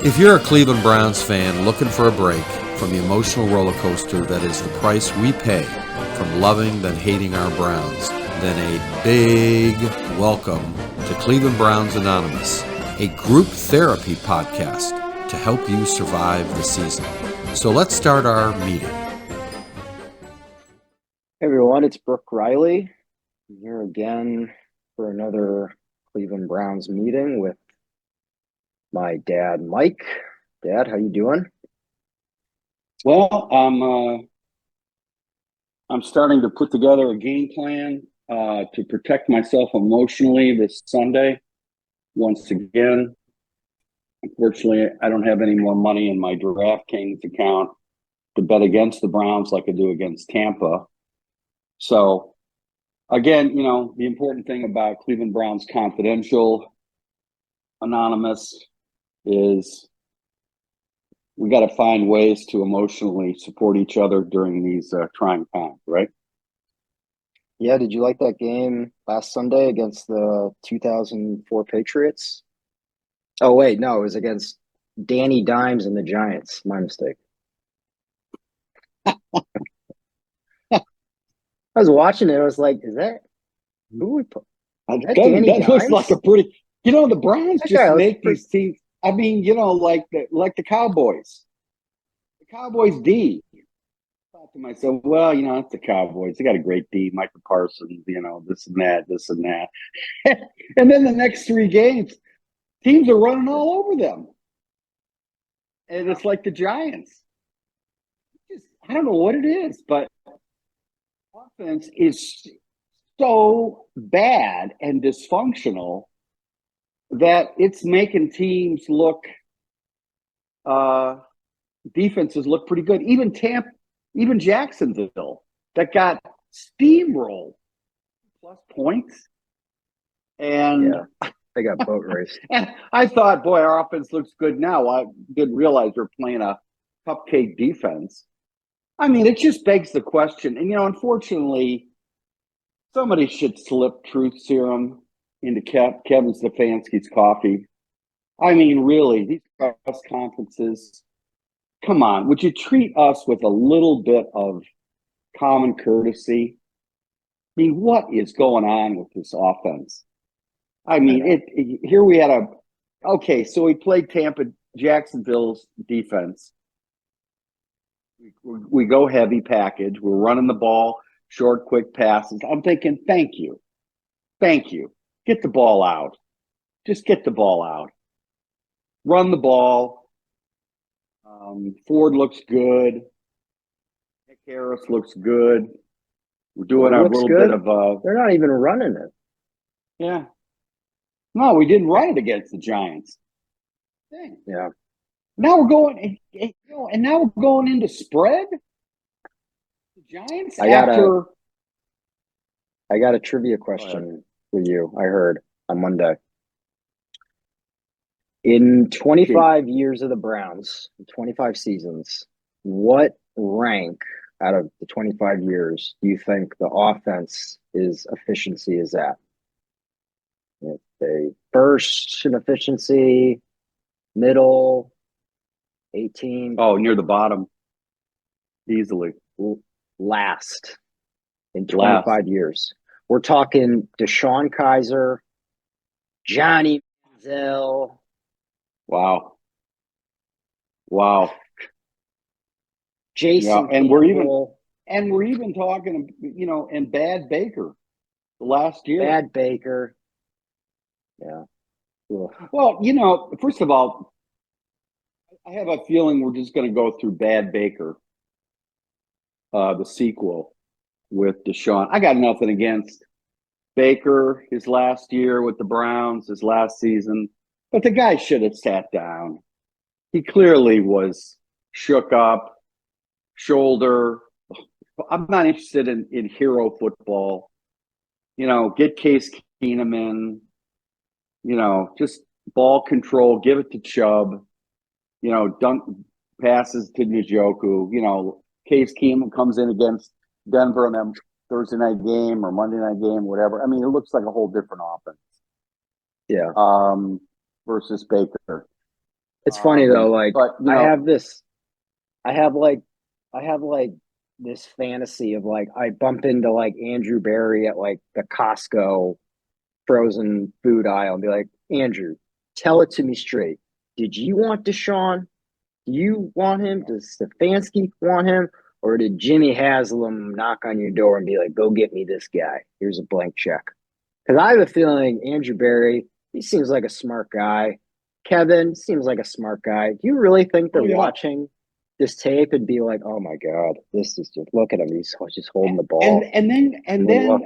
If you're a Cleveland Browns fan looking for a break from the emotional roller coaster that is the price we pay from loving then hating our Browns, then a big welcome to Cleveland Browns Anonymous, a group therapy podcast to help you survive the season. So let's start our meeting. Hey everyone, it's Brooke Riley. I'm here again for another Cleveland Browns meeting with my dad, Mike. Dad, how you doing? Well, I'm starting to put together a game plan to protect myself emotionally this Sunday. Once again, unfortunately, I don't have any more money in my DraftKings account to bet against the Browns like I do against Tampa. So, again, the important thing about Cleveland Browns Confidential Anonymous is we got to find ways to emotionally support each other during these trying times, right? Yeah, did you like that game last Sunday against the 2004 Patriots? Oh, wait, no, it was against Danny Dimes and the Giants. My mistake. I was watching it. I was like, is that who we put? That looks like a pretty, the Browns just make these teams. I mean, like the Cowboys. The Cowboys D. I thought to myself, well, it's the Cowboys. They got a great D, Michael Parsons, this and that. And then the next three games, teams are running all over them. And it's like the Giants. I don't know what it is, but offense is so bad and dysfunctional that it's making teams look, defenses look pretty good. Even Jacksonville that got steamrolled plus points. And yeah, they got boat raced. And I thought, boy, our offense looks good now. I didn't realize we're playing a cupcake defense. I mean, it just begs the question. And, unfortunately, somebody should slip truth serum into Kevin Stefanski's coffee. I mean, really, these press conferences, come on, would you treat us with a little bit of common courtesy? I mean, what is going on with this offense? I mean, here we had so we played Jacksonville's defense. We go heavy package. We're running the ball, short, quick passes. I'm thinking, thank you. Get the ball out. Just get the ball out. Run the ball. Ford looks good. Nick Harris looks good. We're doing a little bit of they're not even running it. Yeah. No, we didn't run it against the Giants. Dang. Yeah. Now we're going, and now we're going into spread. The Giants I got a trivia question for you. I heard on Monday. In 25 years of the Browns, 25 seasons, what rank out of the 25 years do you think the offense efficiency is at? If they first in efficiency, middle, 18. Oh, near the bottom. Easily. Last in 25 years. We're talking Deshaun Kaiser, Johnny Manziel. Wow. Jason and Campbell. we're even talking, and Bad Baker last year. Bad Baker. Yeah. Ugh. Well, first of all, I have a feeling we're just going to go through Bad Baker, the sequel with Deshaun. I got nothing against Baker, his last year with the Browns, his last season, but the guy should have sat down. He clearly was shook up, shoulder. I'm not interested in hero football. Get Case Keenum in, just ball control, give it to Chubb, dunk passes to Njoku, Case Keenum comes in against Denver on them Thursday night game or Monday night game, whatever. I mean, it looks like a whole different offense. Yeah. Versus Baker. It's funny though, like But I have like I have like this fantasy of like I bump into like Andrew Barry at like the Costco frozen food aisle and be like, Andrew, tell it to me straight. Did you want Deshaun? Do you want him? Does Stefanski want him? Or did Jimmy Haslam knock on your door and be like, go get me this guy? Here's a blank check. Because I have a feeling Andrew Barry, he seems like a smart guy. Kevin seems like a smart guy. Do you really think they're oh yeah, watching this tape and be like, oh my God, this is just, look at him. He's just holding the and ball. and then and Well, then look,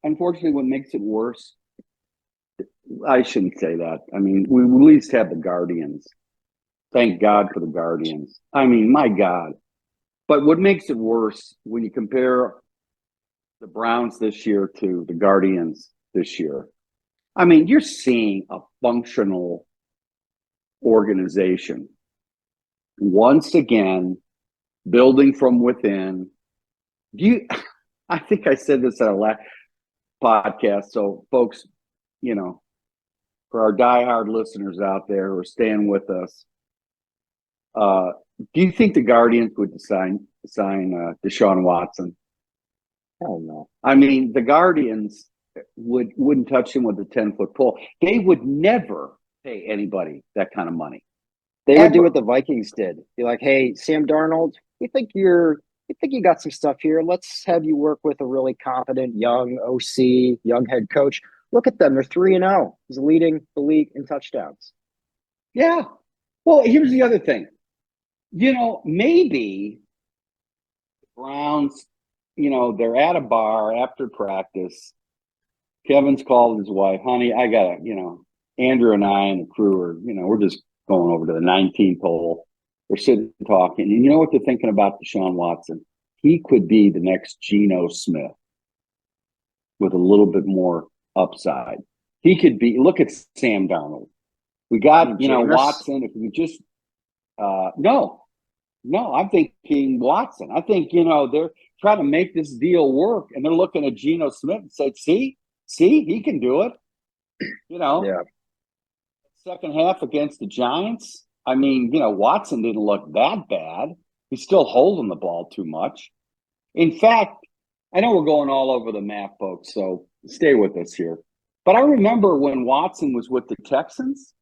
unfortunately, what makes it worse, I shouldn't say that. I mean, we at least have the Guardians. Thank God for the Guardians. I mean, my God. But what makes it worse when you compare the Browns this year to the Guardians this year? I mean, you're seeing a functional organization once again building from within. Do you? I think I said this at our last podcast. So, folks, you know, for our diehard listeners out there who are staying with us, do you think the Guardians would sign Deshaun Watson? hell no. I mean, the Guardians wouldn't touch him with a 10-foot pole. They would never pay anybody that kind of money. They would do Ever. what the Vikings did. Be like, hey, Sam Darnold, we think you got some stuff here. Let's have you work with a really competent young OC, young head coach. Look at them. They're 3-0. He's leading the league in touchdowns. Yeah. Well, here's the other thing. You know, maybe the Browns, you know, they're at a bar after practice. Kevin's called his wife, honey, I gotta, you know, Andrew and I and the crew are, you know, we're just going over to the 19th hole. We're sitting talking. And you know what they're thinking about Deshaun Watson? He could be the next Geno Smith with a little bit more upside. He could be, look at Sam Darnold. We got, you know, Jameis? Watson. If we just, no, I'm thinking Watson. I think, you know, they're trying to make this deal work and they're looking at Geno Smith and said, see, he can do it. You know, Yeah. second half against the Giants. I mean, you know, Watson didn't look that bad. He's still holding the ball too much. In fact, I know we're going all over the map, folks, so stay with us here. But I remember when Watson was with the Texans,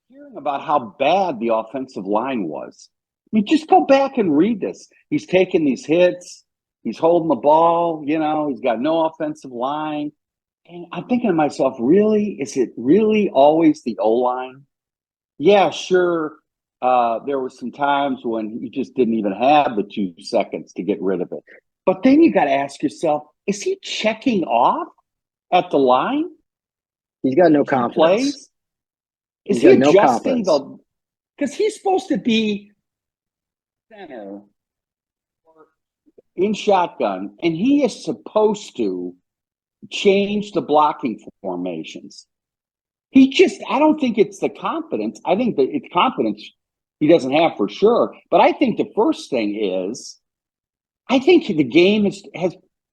hearing about how bad the offensive line was. I mean, just go back and read this. He's taking these hits. He's holding the ball. You know, he's got no offensive line. And I'm thinking to myself, really? Is it really always the O-line? Yeah, sure. There were some times when you just didn't even have the 2 seconds to get rid of it. But then you got to ask yourself, is he checking off at the line? He's got no confidence. Plays? Is he adjusting because he's supposed to be center in shotgun, and he is supposed to change the blocking formations. I don't think it's the confidence. I think that it's confidence he doesn't have for sure. But I think the first thing is, I think the game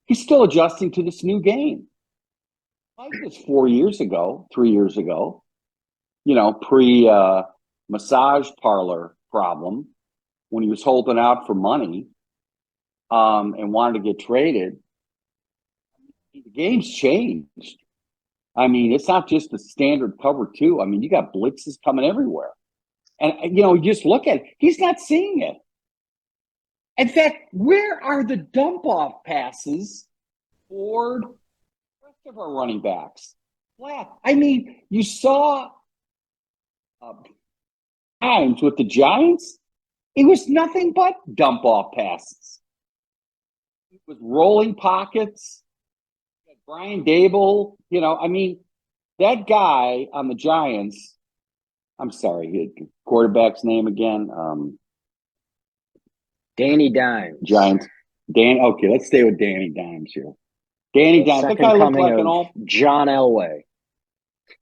he's still adjusting to this new game. Like this 3 years ago, you know, massage parlor problem when he was holding out for money and wanted to get traded. The game's changed. I mean, it's not just the standard cover two. I mean, you got blitzes coming everywhere. And, you know, you just look at it. He's not seeing it. In fact, where are the dump-off passes for the rest of our running backs? Flat. I mean, you saw times with the Giants, it was nothing but dump-off passes. It was rolling pockets. Brian Dable, you know, I mean, that guy on the Giants, I'm sorry, quarterback's name again? Danny Dimes. Giants. Okay, let's stay with Danny Dimes here. Danny Dimes, that guy looked like John Elway.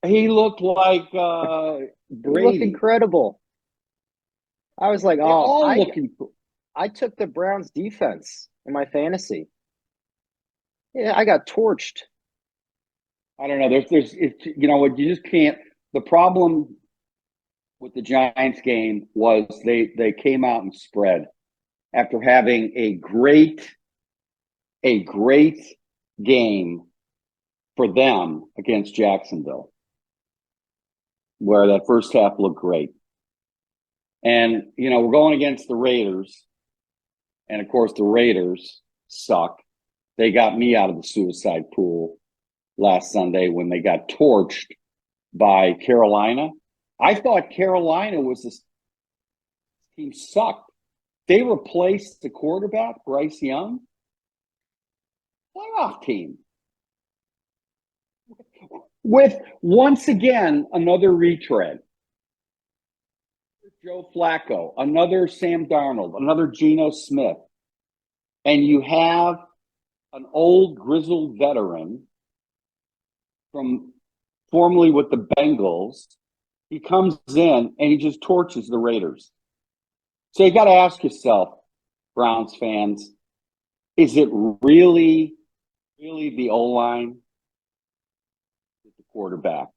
He looked like Brady. Brady. He looked incredible. I was like, I took the Browns defense in my fantasy. Yeah, I got torched. I don't know. There's you know what? You just can't. The problem with the Giants game was they came out and spread after having a great game for them against Jacksonville, where that first half looked great. And, we're going against the Raiders. And, of course, the Raiders suck. They got me out of the suicide pool last Sunday when they got torched by Carolina. I thought Carolina was this team sucked. They replaced the quarterback, Bryce Young. Playoff team. With, once again, another retread. Joe Flacco, another Sam Darnold, another Geno Smith. And you have an old grizzled veteran from formerly with the Bengals. He comes in and he just torches the Raiders. So you got to ask yourself, Browns fans, is it really the O-line, the quarterback?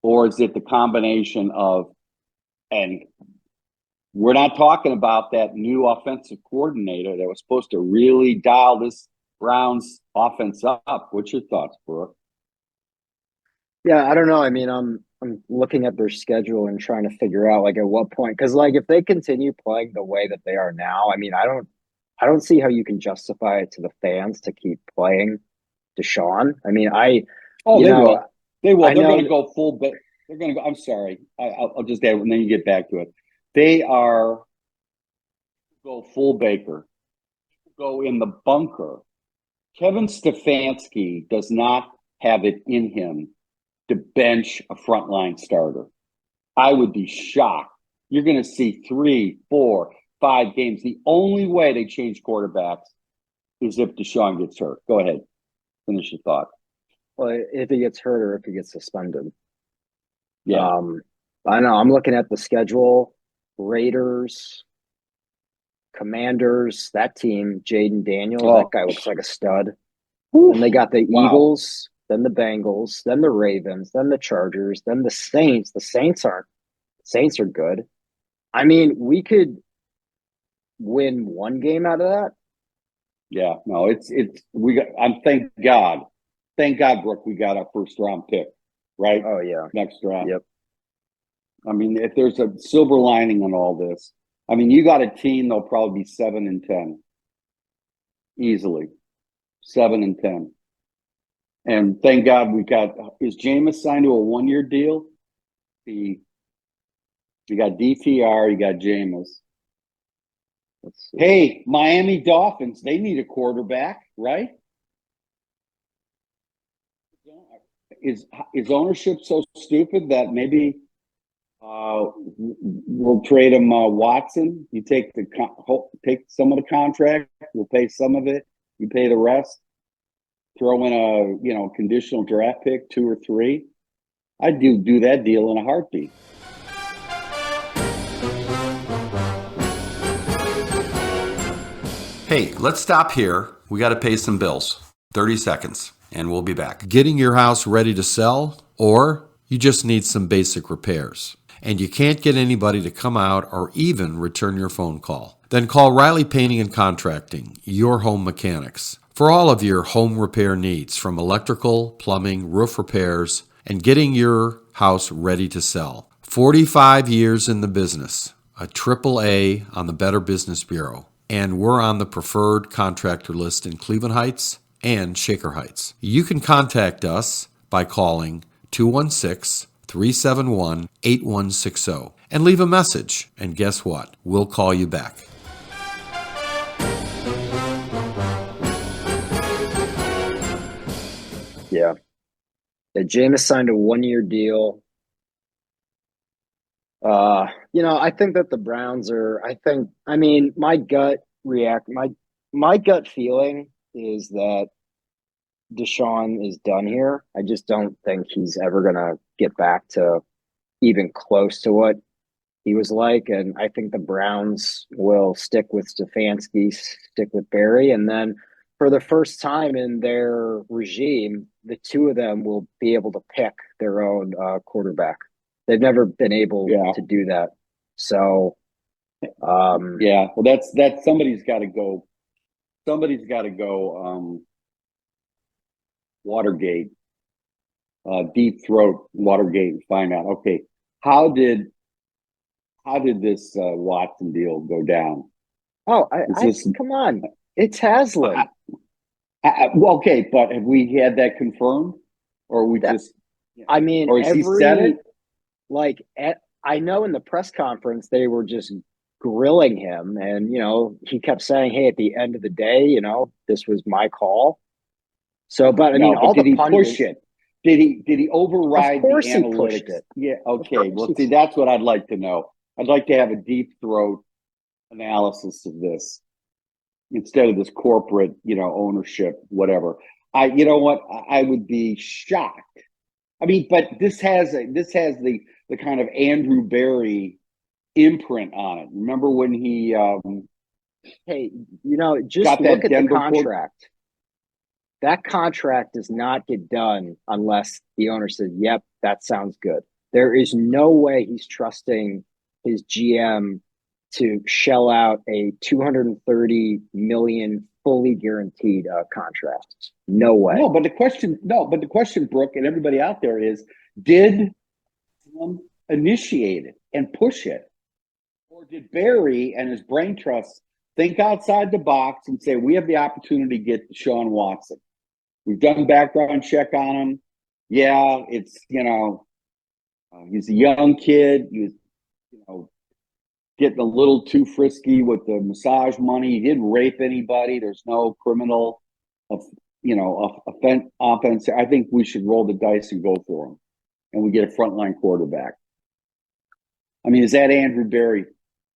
Or is it the combination of, and we're not talking about that new offensive coordinator that was supposed to really dial this Browns offense up. What's your thoughts, Brooke? Yeah, I don't know. I mean, I'm looking at their schedule and trying to figure out at what point, because if they continue playing the way that they are now, I mean, I don't see how you can justify it to the fans to keep playing Deshaun. I mean, will. They will. They're going to go full. They're going to go. I'm sorry. I'll just add, and then you get back to it. They are go full Baker, go in the bunker. Kevin Stefanski does not have it in him to bench a frontline starter. I would be shocked. You're going to see 3, 4, 5 games. The only way they change quarterbacks is if Deshaun gets hurt. Go ahead. Finish your thought. Well, if he gets hurt or if he gets suspended. Yeah. I know. I'm looking at the schedule. Raiders, Commanders, that team, Jaden Daniels, that guy looks like a stud. And they got the Eagles, then the Bengals, then the Ravens, then the Chargers, then the Saints. The Saints are good. I mean, we could win one game out of that. Yeah, no, thank God, Brooke, we got our first round pick, right? Oh yeah, next round. Yep. I mean, if there's a silver lining on all this, I mean, you got a team that'll probably be 7-10, easily, 7-10, and thank God is Jameis signed to a 1-year deal? You got DTR, you got Jameis. Hey, Miami Dolphins, they need a quarterback, right? Is ownership so stupid that maybe we'll trade him Watson? You take some of the contract, we'll pay some of it, you pay the rest. Throw in a conditional draft pick, 2 or 3. I'd do that deal in a heartbeat. Hey, let's stop here. We got to pay some bills. 30 seconds, and we'll be back. Getting your house ready to sell, or you just need some basic repairs, and you can't get anybody to come out or even return your phone call. Then call Riley Painting and Contracting, your home mechanics, for all of your home repair needs, from electrical, plumbing, roof repairs, and getting your house ready to sell. 45 years in the business, a AAA on the Better Business Bureau, and we're on the preferred contractor list in Cleveland Heights and Shaker Heights. You can contact us by calling 216-371-8160 and leave a message, and guess what? We'll call you back. Yeah. Jameis signed a 1-year deal. I think that the Browns my gut feeling is that Deshaun is done here. I just don't think he's ever going to get back to even close to what he was like. And I think the Browns will stick with Stefanski, stick with Barry. And then for the first time in their regime, the two of them will be able to pick their own quarterback. They've never been able Yeah. to do that. So, Yeah. Well, that's somebody's got to go. Somebody's got to go. Watergate, deep throat Watergate, and find out. Okay, how did this Watson deal go down? come on, it's Haslam. Well, okay, but have we had that confirmed, or we just? I mean, or has he said it? Like, I know in the press conference they were just grilling him, and he kept saying, "Hey, at the end of the day, this was my call." So, but I mean, No, but all did the he pundits, push it? Did he override of the course, he analytics? pushed it. Yeah. Of Okay. course Well, see, that's what I'd like to know. I'd like to have a deep throat analysis of this instead of this corporate, ownership, whatever. You know what? I would be shocked. I mean, but this has the kind of Andrew Barry imprint on it. Remember when he Hey, just got look that at the Denver contract. That contract does not get done unless the owner says, "Yep, that sounds good." There is no way he's trusting his GM to shell out a 230 million fully guaranteed contract. No way. No, but the question, Brooke, and everybody out there is, did initiate it and push it, or did Barry and his brain trust think outside the box and say, we have the opportunity to get Deshaun Watson? We've done background check on him. Yeah, it's he's a young kid. He was getting a little too frisky with the massage money. He didn't rape anybody. There's no criminal offense. I think we should roll the dice and go for him, and we get a frontline quarterback. I mean, is that Andrew Barry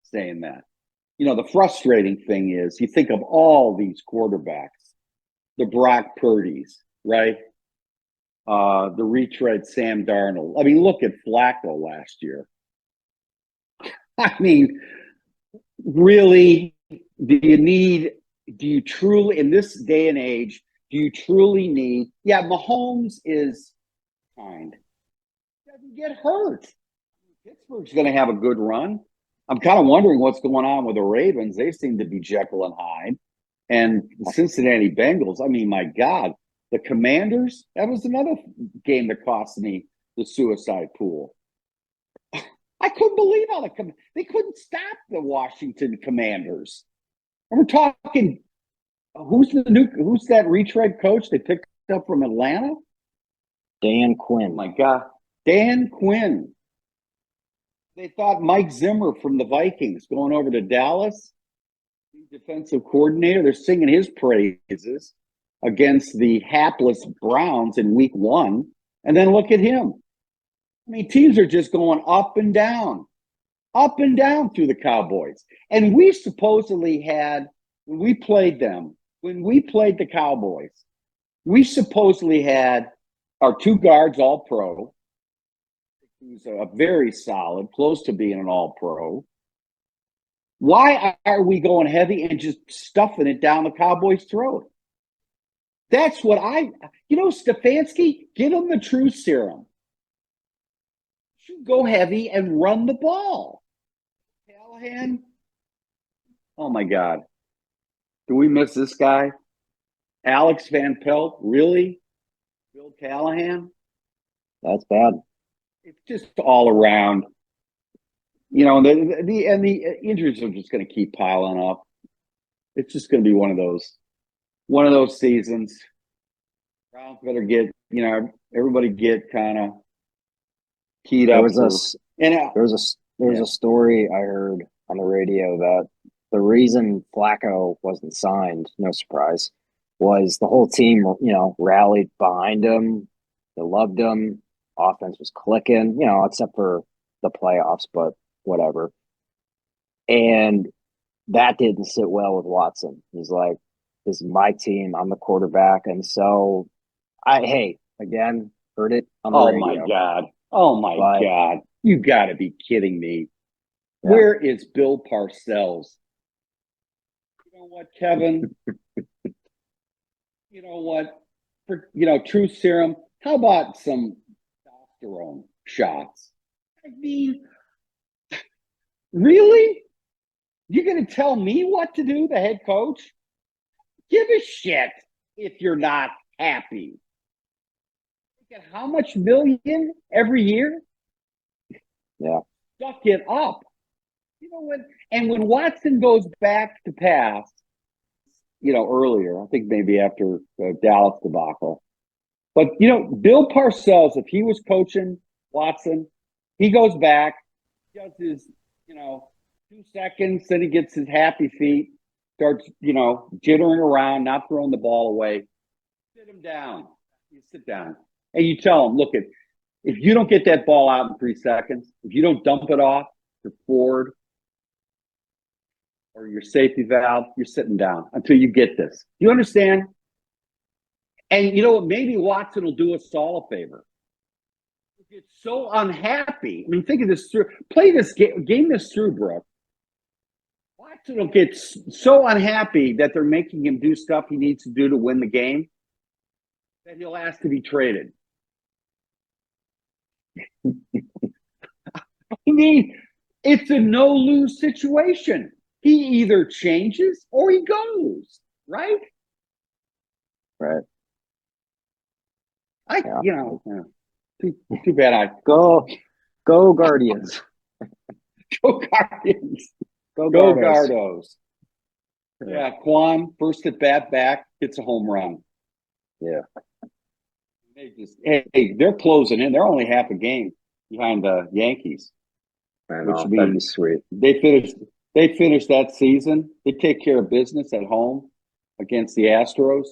saying that? The frustrating thing is you think of all these quarterbacks, the Brock Purdy's, right? The retread Sam Darnold. I mean, look at Flacco last year. I mean, really, do you truly, in this day and age, do you truly need? Yeah, Mahomes is kind. He doesn't get hurt. Pittsburgh's going to have a good run. I'm kind of wondering what's going on with the Ravens. They seem to be Jekyll and Hyde. And the Cincinnati Bengals, I mean, my God, the Commanders, that was another game that cost me the suicide pool. I couldn't believe how they couldn't stop the Washington Commanders. And we're talking, who's that retread coach they picked up from Atlanta? Dan Quinn. Oh my God, Dan Quinn. They thought Mike Zimmer from the Vikings going over to Dallas, defensive coordinator. They're singing his praises against the hapless Browns in week 1. And then look at him. I mean, teams are just going up and down through the Cowboys. And we supposedly had, when we played the Cowboys, we supposedly had our 2 guards all pro, who's a very solid, close to being an all pro. Why are we going heavy and just stuffing it down the Cowboys' throat? That's what Stefanski, give him the truth serum. Go heavy and run the ball. Callahan, oh my God. Do we miss this guy? Alex Van Pelt, really? Bill Callahan? That's bad. It's just all around. The injuries are just going to keep piling up. It's just going to be one of those seasons. Browns better get, everybody get kind of keyed up. There was a story I heard on the radio that the reason Flacco wasn't signed, no surprise, was the whole team, rallied behind him. They loved him. Offense was clicking, except for the playoffs, but whatever. And that didn't sit well with Watson. He's like, this is my team. I'm the quarterback. And so again, heard it on the radio. Oh my God. You got to be kidding me. Yeah. Where is Bill Parcells? You know what, Kevin? You know what? Truth serum. How about some testosterone shots? I mean, really? You're going to tell me what to do, the head coach? Give a shit if you're not happy. Look at how much million every year? Yeah. Suck it up. You know when? And when Watson goes back to pass, earlier, I think maybe after the Dallas debacle. But, Bill Parcells, if he was coaching Watson, he goes back, does his, 2 seconds, then he gets his happy feet, starts, jittering around, not throwing the ball away. Sit him down. You sit down. And you tell him, look, if you don't get that ball out in 3 seconds, if you don't dump it off to Ford or your safety valve, you're sitting down until you get this. You understand? And you know what? Maybe Watson will do us all a favor. Get so unhappy. I mean, think of this through. Play this game this through, Brooke. Watson will get so unhappy that they're making him do stuff he needs to do to win the game that he'll ask to be traded. I mean, it's a no-lose situation. He either changes or he goes, right? Right. Too bad Go Guardians. Go Guardians. Go Gardos. Yeah, Quan, first at bat back, gets a home run. Yeah. They're closing in. They're only half a game behind the Yankees. I know, that'd be sweet. They finished that season. They take care of business at home against the Astros.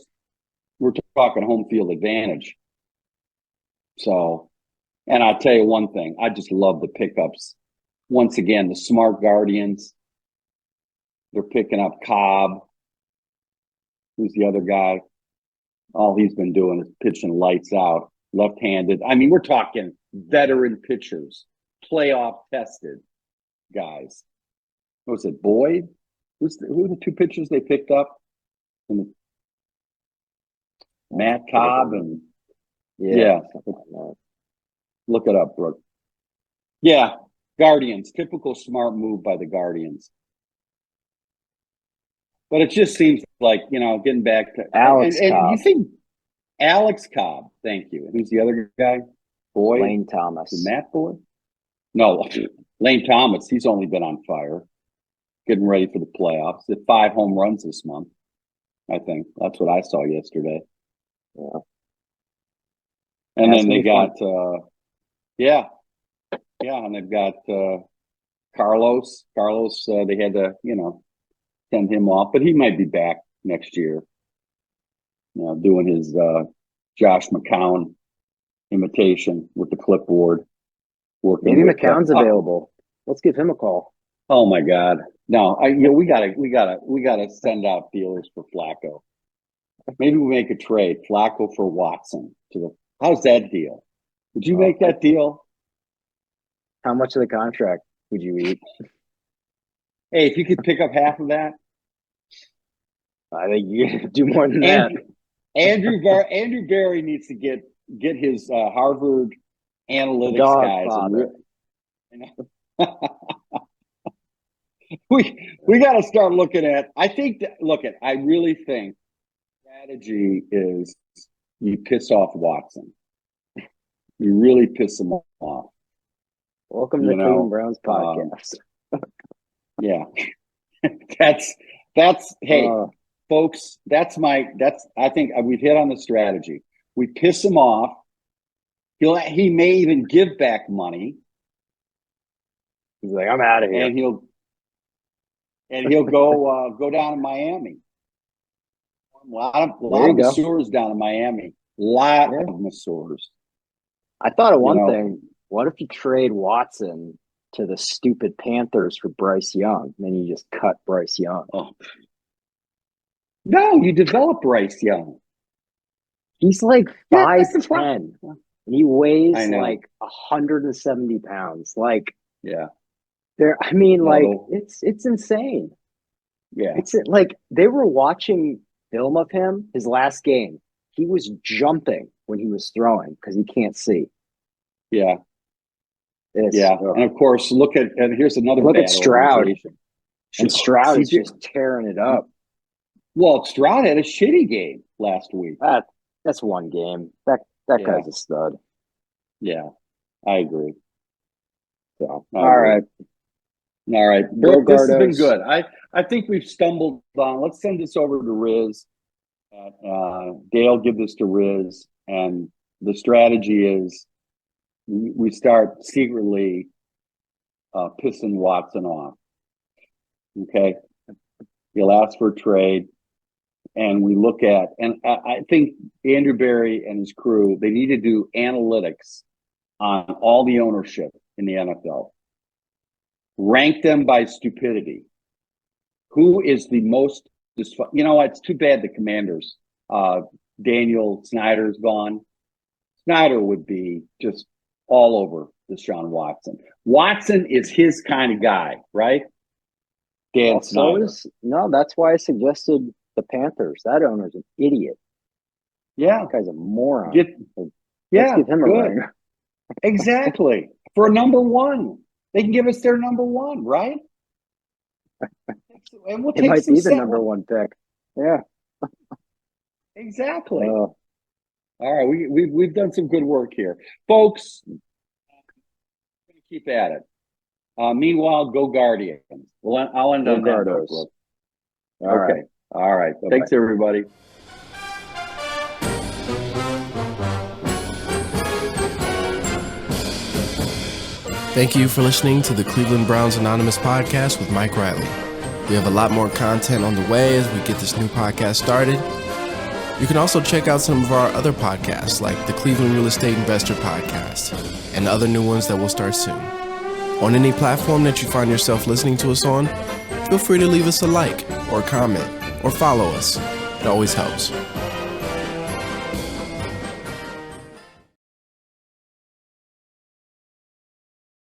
We're talking home field advantage. So, and I'll tell you one thing. I just love the pickups. Once again, the smart Guardians. They're picking up Cobb. Who's the other guy? All he's been doing is pitching lights out, left-handed. I mean, we're talking veteran pitchers, playoff tested guys. What was it, Boyd? Who are the 2 pitchers they picked up? Matt Cobb and yeah. Look it up, Brooke. Yeah, Guardians. Typical smart move by the Guardians. But it just seems like, getting back to Alex and Cobb. You think Alex Cobb, thank you. Who's the other guy? Boyd? Lane Thomas. Matt Boyd? No, Lane Thomas. He's only been on fire. Getting ready for the playoffs. Hit 5 home runs this month, I think. That's what I saw yesterday. Yeah. And then they got, and they've got Carlos. Carlos, they had to, send him off, but he might be back next year. Doing his Josh McCown imitation with the clipboard. Maybe McCown's available. Let's give him a call. Oh my God! No, we gotta send out feelers for Flacco. Maybe we make a trade, Flacco for Watson. How's that deal? Would you make that deal? How much of the contract would you eat? Hey, if you could pick up half of that, I think you do more than that. Andrew Barry needs to get his Harvard analytics Dog guys. We got to start looking at. I really think strategy is you piss off Watson. You really piss him off. Welcome to the Cleveland Browns podcast. Yeah, that's hey, folks. I think we've hit on the strategy. We piss him off. He may even give back money. He's like, I'm out of here, and he'll go down to Miami. A lot of masseurs down in Miami. A lot of masseurs. I thought of one thing. What if you trade Watson to the stupid Panthers for Bryce Young? Then you just cut Bryce Young. Oh. No, you develop Bryce Young. He's like 5'10", and he weighs like 170 pounds. Like, it's insane. Yeah, it's like they were watching film of him his last game. He was jumping when he was throwing because he can't see. Yeah. And of course, and here's another look bad at Stroud. organization. And Stroud is just tearing it up. Well, Stroud had a shitty game last week. That's one game. That guy's a stud. Yeah, I agree. So, all right. This has been good. I think we've stumbled on. Let's send this over to Riz. Dale, give this to Riz. And the strategy is we start secretly pissing Watson off. Okay? He'll ask for a trade. And we look at, and I think Andrew Berry and his crew, they need to do analytics on all the ownership in the NFL. Rank them by stupidity. Who is the most, it's too bad the Commanders, Daniel Snyder's gone. Snyder would be just all over Deshaun Watson. Watson is his kind of guy, right? Dan Snyder. No, that's why I suggested the Panthers. That owner's an idiot. Yeah. That guy's a moron. Let's give him a ring. Exactly. For a number one. They can give us their number one, right? And we'll it might be the number one pick. Yeah. Exactly. All right. We've done some good work here. Folks, keep at it. Meanwhile, go Guardians. Well, I'll end on that. Okay. All right. Bye-bye. Thanks, everybody. Thank you for listening to the Cleveland Browns Anonymous podcast with Mike Riley. We have a lot more content on the way as we get this new podcast started. You can also check out some of our other podcasts like the Cleveland Real Estate Investor Podcast and other new ones that will start soon. On any platform that you find yourself listening to us on, feel free to leave us a like or a comment or follow us. It always helps.